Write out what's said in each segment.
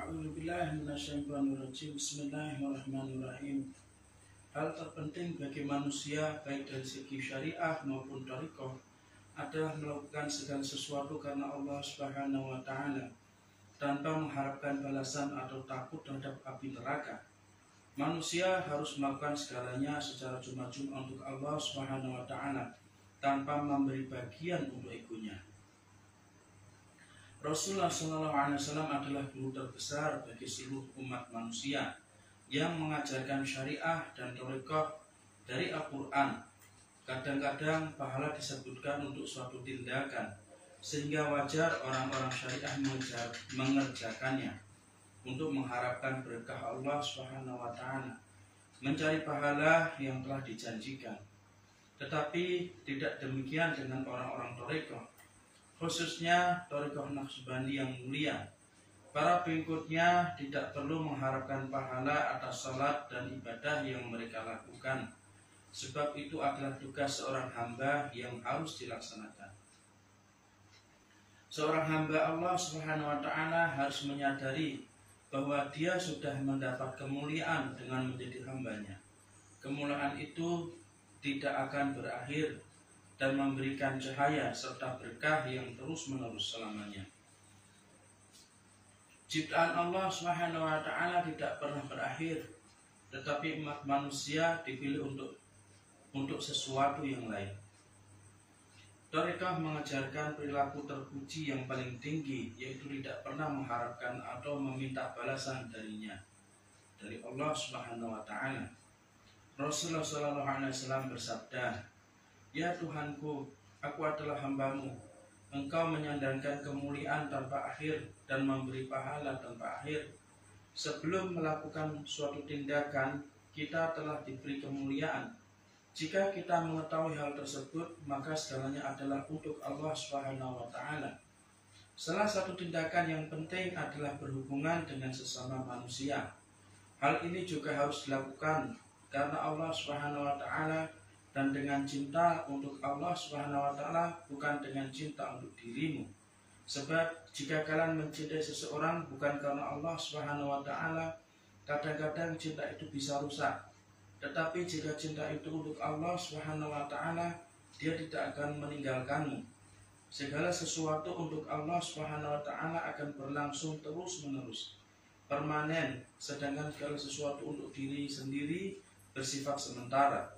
A'udzubillahiminasyaitonirrajim. Bismillahirrahmanirrahim. Hal terpenting bagi manusia baik dari segi syariah maupun thariqah adalah melakukan segala sesuatu karena Allah Subhanahu wa taala tanpa mengharapkan balasan atau takut terhadap api neraka. Manusia harus melakukan segalanya secara cuma-cuma untuk Allah Subhanahu wa taala tanpa memberi bagian untuk egonya. Rasulullah SAW adalah guru terbesar bagi seluruh umat manusia yang mengajarkan syariah dan thariqah dari Al-Quran. Kadang-kadang pahala disebutkan untuk suatu tindakan, sehingga wajar orang-orang syariah mengerjakannya untuk mengharapkan berkah Allah Subhanahu wa taala, mencari pahala yang telah dijanjikan. Tetapi tidak demikian dengan orang-orang thariqah, khususnya thariqah Naqsyabandi yang mulia. Para pengikutnya tidak perlu mengharapkan pahala atas salat dan ibadah yang mereka lakukan, sebab itu adalah tugas seorang hamba yang harus dilaksanakan. Seorang hamba Allah Subhanahu wa taala harus menyadari bahwa dia sudah mendapat kemuliaan dengan menjadi hambanya. Kemuliaan itu tidak akan berakhir dan memberikan cahaya serta berkah yang terus-menerus selamanya. Ciptaan Allah Subhanahu wa taala tidak pernah berakhir, tetapi umat manusia dipilih untuk sesuatu yang lain. Thariqah mengajarkan perilaku terpuji yang paling tinggi, yaitu tidak pernah mengharapkan atau meminta balasan dari Allah Subhanahu wa taala. Rasulullah SAW bersabda, "Ya Tuhanku, aku adalah hambamu. Engkau menyandarkan kemuliaan tanpa akhir dan memberi pahala tanpa akhir. Sebelum melakukan suatu tindakan, kita telah diberi kemuliaan. Jika kita mengetahui hal tersebut, maka segalanya adalah untuk Allah Subhanahu wa taala. Salah satu tindakan yang penting adalah berhubungan dengan sesama manusia. Hal ini juga harus dilakukan karena Allah Subhanahu wa taala dan dengan cinta untuk Allah Subhanahu wa taala, bukan dengan cinta untuk dirimu. Sebab jika kalian mencintai seseorang bukan karena Allah Subhanahu wa taala, kadang-kadang cinta itu bisa rusak. Tetapi jika cinta itu untuk Allah Subhanahu wa taala, dia tidak akan meninggalkanmu. Segala sesuatu untuk Allah Subhanahu wa taala akan berlangsung terus-menerus, permanen, sedangkan segala sesuatu untuk diri sendiri bersifat sementara.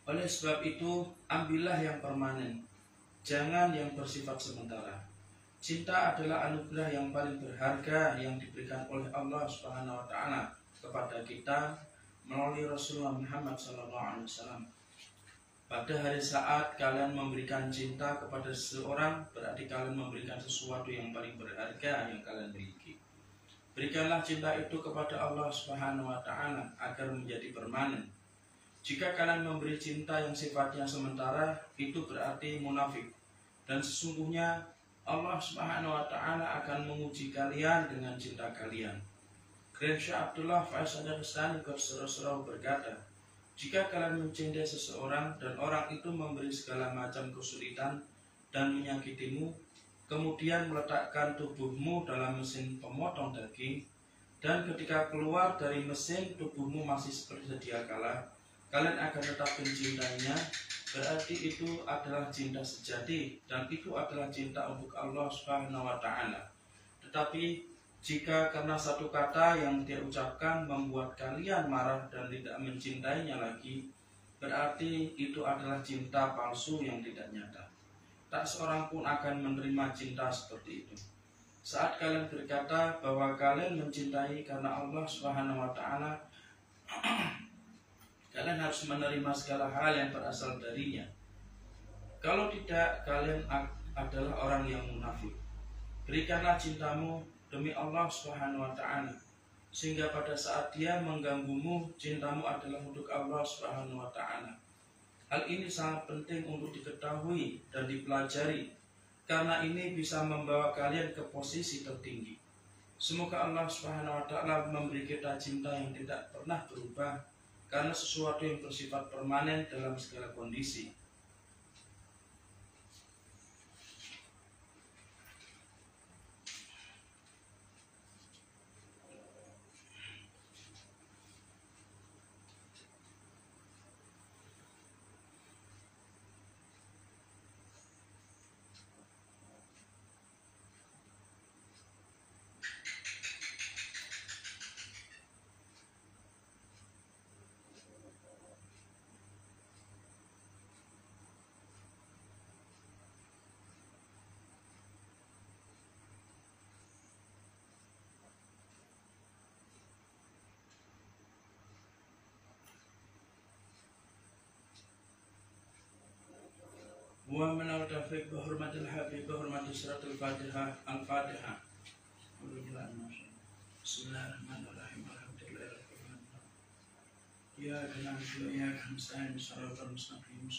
Oleh sebab itu, ambillah yang permanen, jangan yang bersifat sementara. Cinta adalah anugerah yang paling berharga yang diberikan oleh Allah Subhanahu wa taala kepada kita melalui Rasulullah Muhammad SAW. Pada hari saat kalian memberikan cinta kepada seseorang, berarti kalian memberikan sesuatu yang paling berharga yang kalian miliki. Berikanlah cinta itu kepada Allah Subhanahu wa taala agar menjadi permanen. Jika kalian memberi cinta yang sifatnya sementara, itu berarti munafik. Dan sesungguhnya Allah Subhanahu wa taala akan menguji kalian dengan cinta kalian. Grand Syekh Abdullah Faiz Al-Bastami berkata, jika kalian mencintai seseorang dan orang itu memberi segala macam kesulitan dan menyakitimu, kemudian meletakkan tubuhmu dalam mesin pemotong daging, dan ketika keluar dari mesin tubuhmu masih seperti sedia kala, kalian akan tetap mencintainya, berarti itu adalah cinta sejati dan itu adalah cinta untuk Allah Subhanahu wa taala. Tetapi jika karena satu kata yang dia ucapkan membuat kalian marah dan tidak mencintainya lagi, berarti itu adalah cinta palsu yang tidak nyata. Tak seorang pun akan menerima cinta seperti itu. Saat kalian berkata bahwa kalian mencintai karena Allah Subhanahu wa taala, kalian harus menerima segala hal yang berasal darinya. Kalau tidak, kalian adalah orang yang munafik. Berikanlah cintamu demi Allah Subhanahu wa taala, sehingga pada saat dia mengganggumu, cintamu adalah untuk Allah Subhanahu wa taala. Hal ini sangat penting untuk diketahui dan dipelajari, karena ini bisa membawa kalian ke posisi tertinggi. Semoga Allah Subhanahu wa taala memberi kita cinta yang tidak pernah berubah, karena sesuatu yang bersifat permanen dalam segala kondisi. Wa min al-taufiq bi hurmatil habib bi hurmatil suratul Fatihah al-Fatihah. Bismillahirrahmanirrahim. Alhamdulillahirabbil alamin. Ya kana wa ya kana sa'in siratal mustaqim.